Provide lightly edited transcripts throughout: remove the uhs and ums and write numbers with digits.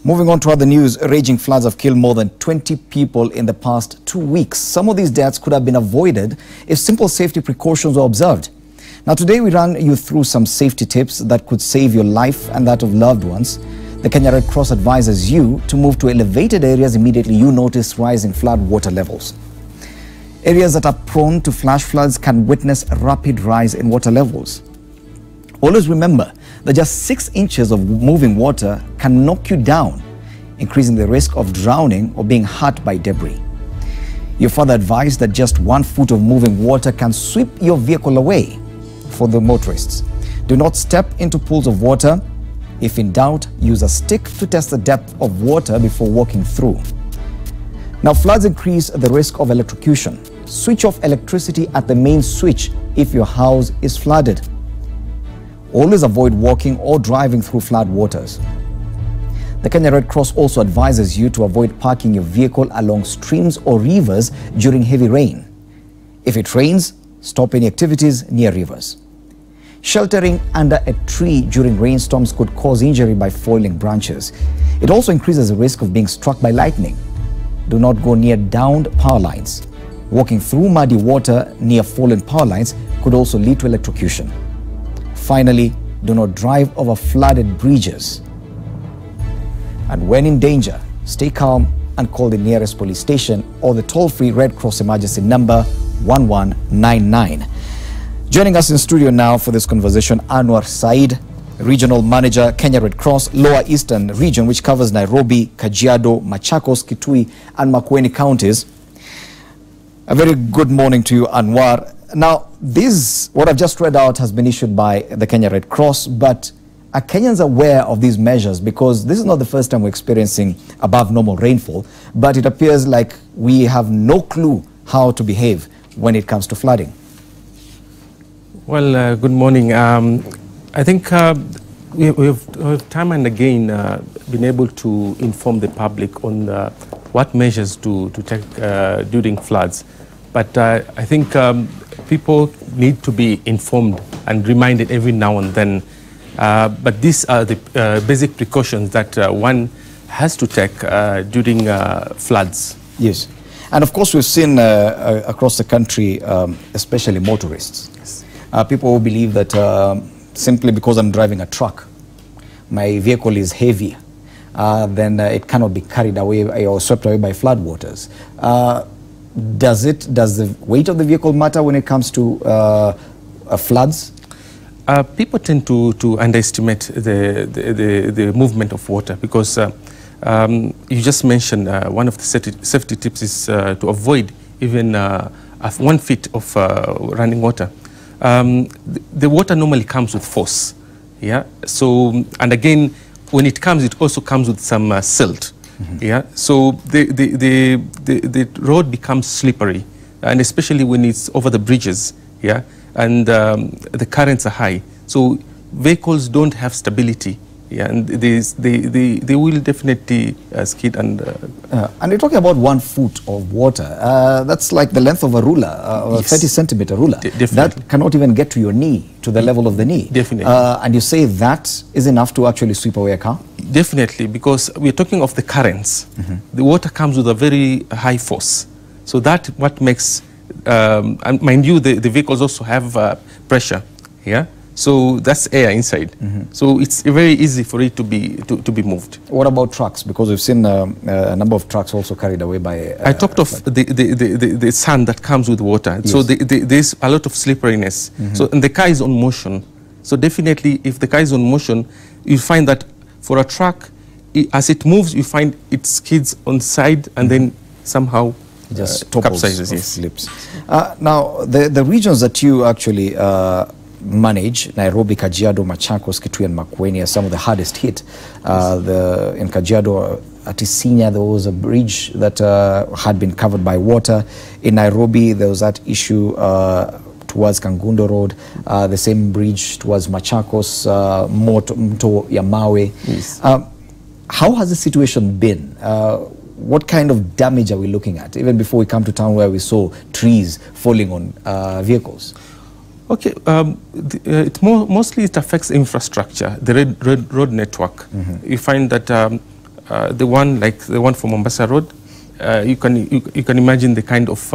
Moving on to other news, raging floods have killed more than 20 people in the past 2 weeks. Some of these deaths could have been avoided if simple safety precautions were observed. Now today we run you through some safety tips that could save your life and that of loved ones. The Kenya Red Cross advises you to move to elevated areas immediately you notice rising flood water levels. Areas that are prone to flash floods can witness a rapid rise in water levels. Always remember that just 6 inches of moving water can knock you down, increasing the risk of drowning or being hurt by debris. You're further advised that just 1 foot of moving water can sweep your vehicle away. For the motorists, do not step into pools of water. If in doubt, use a stick to test the depth of water before walking through. Now, floods increase the risk of electrocution. Switch off electricity at the main switch if your house is flooded. Always avoid walking or driving through flood waters. The Kenya Red Cross also advises you to avoid parking your vehicle along streams or rivers during heavy rain. If it rains, stop any activities near rivers. Sheltering under a tree during rainstorms could cause injury by falling branches. It also increases the risk of being struck by lightning. Do not go near downed power lines. Walking through muddy water near fallen power lines could also lead to electrocution. Finally, do not drive over flooded bridges. And when in danger, stay calm and call the nearest police station or the toll-free Red Cross emergency number 1199. Joining us in studio now for this conversation, Anwar Said, Regional Manager, Kenya Red Cross, Lower Eastern Region, which covers Nairobi, Kajiado, Machakos, Kitui, and Makueni counties. A very good morning to you, Anwar. Now, what I've just read out has been issued by the Kenya Red Cross, but are Kenyans aware of these measures? Because this is not the first time we're experiencing above normal rainfall, but it appears like we have no clue how to behave when it comes to flooding. Well, good morning. I think we've time and again been able to inform the public on what measures to take during floods. But I think people need to be informed and reminded every now and then. But these are the basic precautions that one has to take during floods. Yes. And of course, we've seen across the country, especially motorists. Yes. People who believe that simply because I'm driving a truck, my vehicle is heavier, then it cannot be carried away or swept away by floodwaters. Does the weight of the vehicle matter when it comes to floods? People tend to underestimate the movement of water because you just mentioned one of the safety tips is to avoid even 1 feet of running water. The water normally comes with force, yeah. So, and again, when it comes, it also comes with some silt, yeah. So the road becomes slippery, and especially when it's over the bridges, yeah, and the currents are high. So vehicles don't have stability. Yeah, and they will definitely skid and you're talking about 1 foot of water. That's like the length of a ruler, a yes. 30-centimeter ruler. That cannot even get to your knee, to the level of the knee. Definitely. And you say that is enough to actually sweep away a car? Definitely, because we're talking of the currents. The water comes with a very high force. So that what makes, and mind you, the vehicles also have pressure, yeah? So that's air inside. So it's very easy for it to be moved. What about trucks? Because we've seen a number of trucks also carried away by... I talked of the sand that comes with water. Yes. So there's a lot of slipperiness. So and the car is on motion. So definitely, if the car is on motion, you find that for a truck, as it moves, you find it skids on side and then somehow just capsizes. Yes. Slips. Now, the regions that you actually manage, Nairobi, Kajiado, Machakos, Kitui, and Makueni, are some of the hardest hit. In Kajiado, at Isinya, there was a bridge that had been covered by water. In Nairobi, there was that issue towards Kangundo Road, the same bridge towards Machakos, Mto Yamawe. Yes. How has the situation been? What kind of damage are we looking at, even before we come to town where we saw trees falling on vehicles? Okay, mostly it affects infrastructure, the road network. You find that the one for Mombasa Road, you can imagine the kind of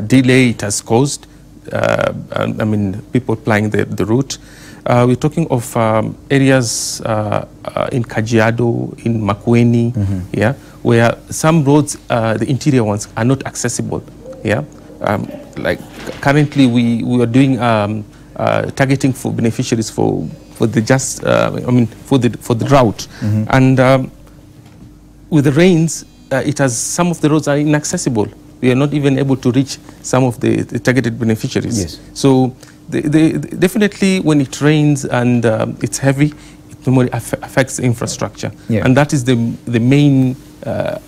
delay it has caused. I mean, people plying the route. We're talking of areas in Kajiado, in Makueni, yeah, where some roads, the interior ones, are not accessible. Yeah, like currently we are doing targeting for beneficiaries for the just I mean for the drought, and with the rains, it has some of the roads are inaccessible. We are not even able to reach some of the targeted beneficiaries. Yes. So definitely when it rains and it's heavy, it normally affects the infrastructure, and that is the main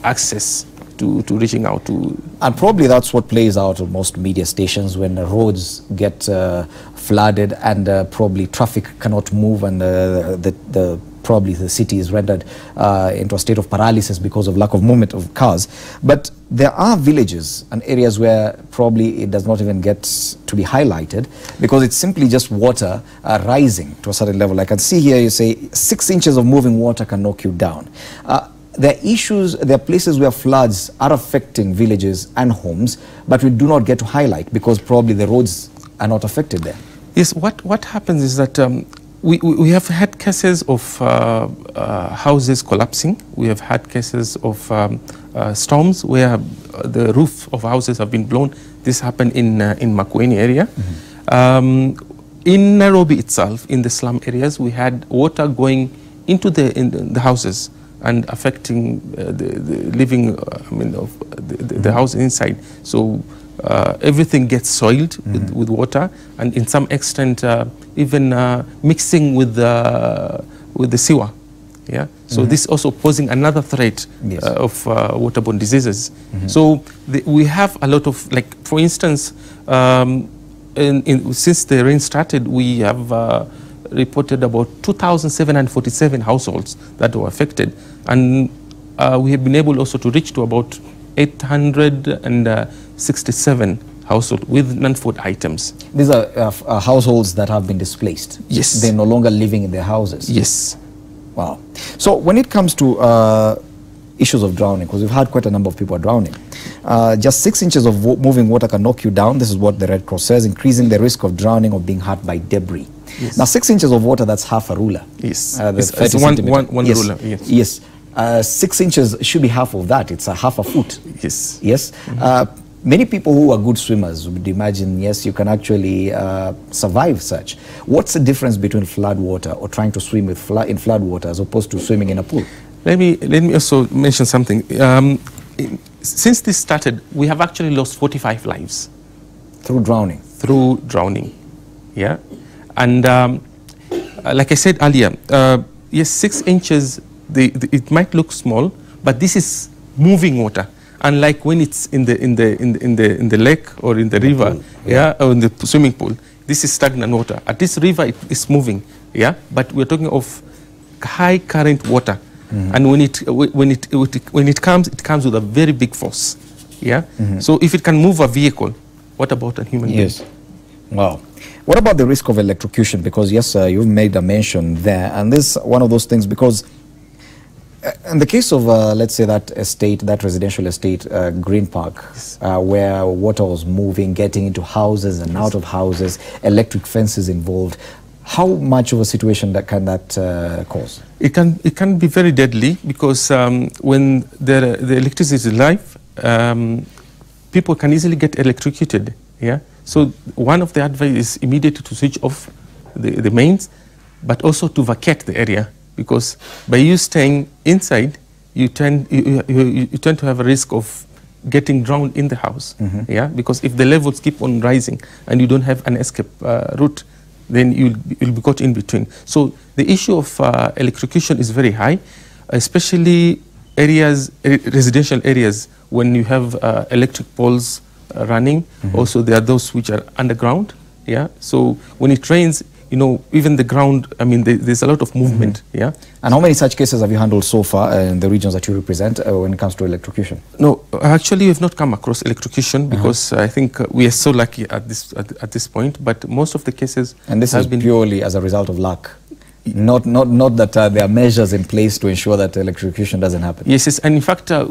access to reaching out to. And probably that's what plays out on most media stations when the roads get flooded and probably traffic cannot move, and probably the city is rendered into a state of paralysis because of lack of movement of cars. But there are villages and areas where probably it does not even get to be highlighted because it's simply just water rising to a certain level. I can see here you say 6 inches of moving water can knock you down. There are issues, there are places where floods are affecting villages and homes, but we do not get to highlight because probably the roads are not affected there. Yes, what happens is that we have had cases of houses collapsing. We have had cases of storms where the roof of houses have been blown. This happened in Makueni area. In Nairobi itself, in the slum areas, we had water going into the houses and affecting the living of the house inside. So everything gets soiled with water, and in some extent even mixing with the sewer. Yeah. So this also posing another threat of waterborne diseases. So we have a lot of, like, for instance, since the rain started, we have reported about 2,747 households that were affected, and we have been able also to reach to about 867 households with non-food items. These are households that have been displaced. Yes. They're no longer living in their houses. Yes. Wow. So when it comes to issues of drowning, because we've had quite a number of people drowning, just 6 inches of moving water can knock you down. This is what the Red Cross says, increasing the risk of drowning or being hurt by debris. Yes. Now, 6 inches of water, that's half a ruler. Yes. It's one ruler. Yes. Yes. 6 inches should be half of that. It's half a foot. Yes. Yes. Many people who are good swimmers would imagine, yes, you can actually survive such. What's the difference between flood water or trying to swim with in flood water as opposed to swimming in a pool? Let me also mention something. Since this started, we have actually lost 45 lives. Through drowning? Through drowning, yeah. And like I said earlier, yes, 6 inches, it might look small, but this is moving water. Unlike when it's in the lake or in the river, pool, or in the swimming pool, this is stagnant water. At this river, it is moving, yeah. But we're talking of high current water, and when it comes, it comes with a very big force, yeah. So if it can move a vehicle, what about a human being? Yes. Wow. What about the risk of electrocution? Because yes, you've made a mention there, and this is one of those things because in the case of, let's say, that estate, that residential estate, Green Park, yes, where water was moving, getting into houses and out of houses, electric fences involved, how much of a situation can that cause? It can be very deadly because when the electricity is live, people can easily get electrocuted. Yeah. So one of the advice is immediately to switch off the mains, but also to vacate the area, because by you staying inside, you tend to have a risk of getting drowned in the house. Yeah, because if the levels keep on rising and you don't have an escape route, then you'll be caught in between. So the issue of electrocution is very high, especially residential areas, when you have electric poles running. Also, there are those which are underground. Yeah. So when it rains, you know, even the ground, I mean, there's a lot of movement. Yeah. And how many such cases have you handled so far in the regions that you represent when it comes to electrocution? No, actually, we've not come across electrocution because I think we are so lucky at this point. But most of the cases, and this has been purely as a result of luck. Not that there are measures in place to ensure that electrocution doesn't happen. Yes, yes. And in fact, to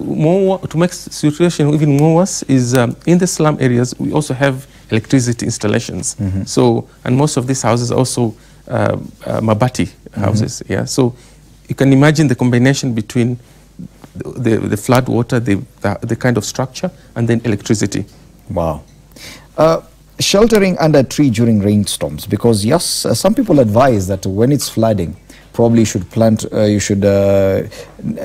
make the situation even more worse is in the slum areas, we also have electricity installations. So, and most of these houses are also mabati houses. Yeah. So you can imagine the combination between the flood water, the kind of structure, and then electricity. Wow. Sheltering under a tree during rainstorms, because yes, some people advise that when it's flooding, probably you should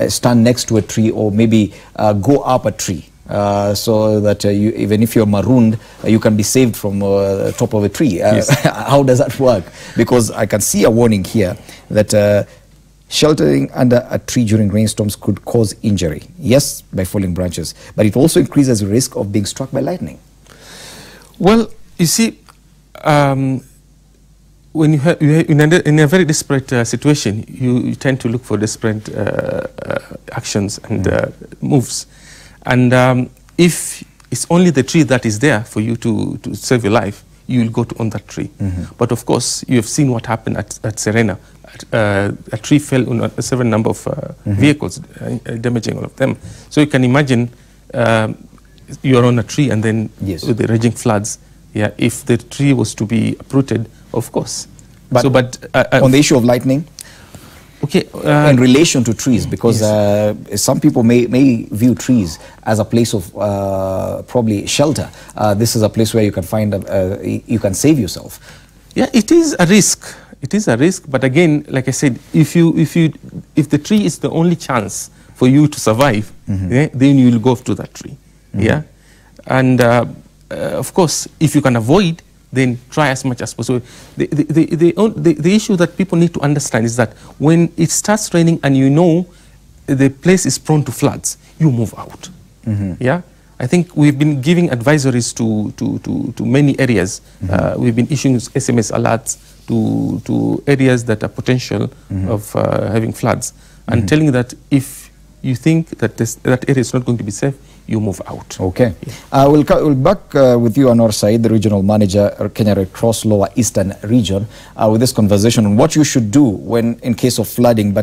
stand next to a tree, or maybe go up a tree, so that even if you're marooned, you can be saved from the top of a tree. Yes. How does that work? Because I can see a warning here that sheltering under a tree during rainstorms could cause injury. Yes, by falling branches, but it also increases the risk of being struck by lightning. Well, you see, when you're in a very desperate situation, you tend to look for desperate actions and moves. And if it's only the tree that is there for you to save your life, you will go on that tree. But of course, you have seen what happened at Serena. A tree fell on a certain number of vehicles, damaging all of them. So you can imagine you're on a tree, and then with the raging floods, yeah, if the tree was to be uprooted, of course. But, on the issue of lightning, okay, in relation to trees, because some people may view trees as a place of probably shelter. This is a place where you can find, you can save yourself. Yeah, it is a risk. It is a risk, but again, like I said, if the tree is the only chance for you to survive, then you will go to that tree. Yeah, and of course, if you can avoid, then try as much as possible. The issue that people need to understand is that when it starts raining and you know the place is prone to floods, you move out. Yeah, I think we've been giving advisories to many areas. We've been issuing SMS alerts to areas that are potential of having floods, and telling you that if you think that that area is not going to be safe, you move out. Okay. Yeah. We'll back with you, Anwar Said, the Regional Manager, Kenya Red Cross Lower Eastern Region, with this conversation on what you should do when in case of flooding. But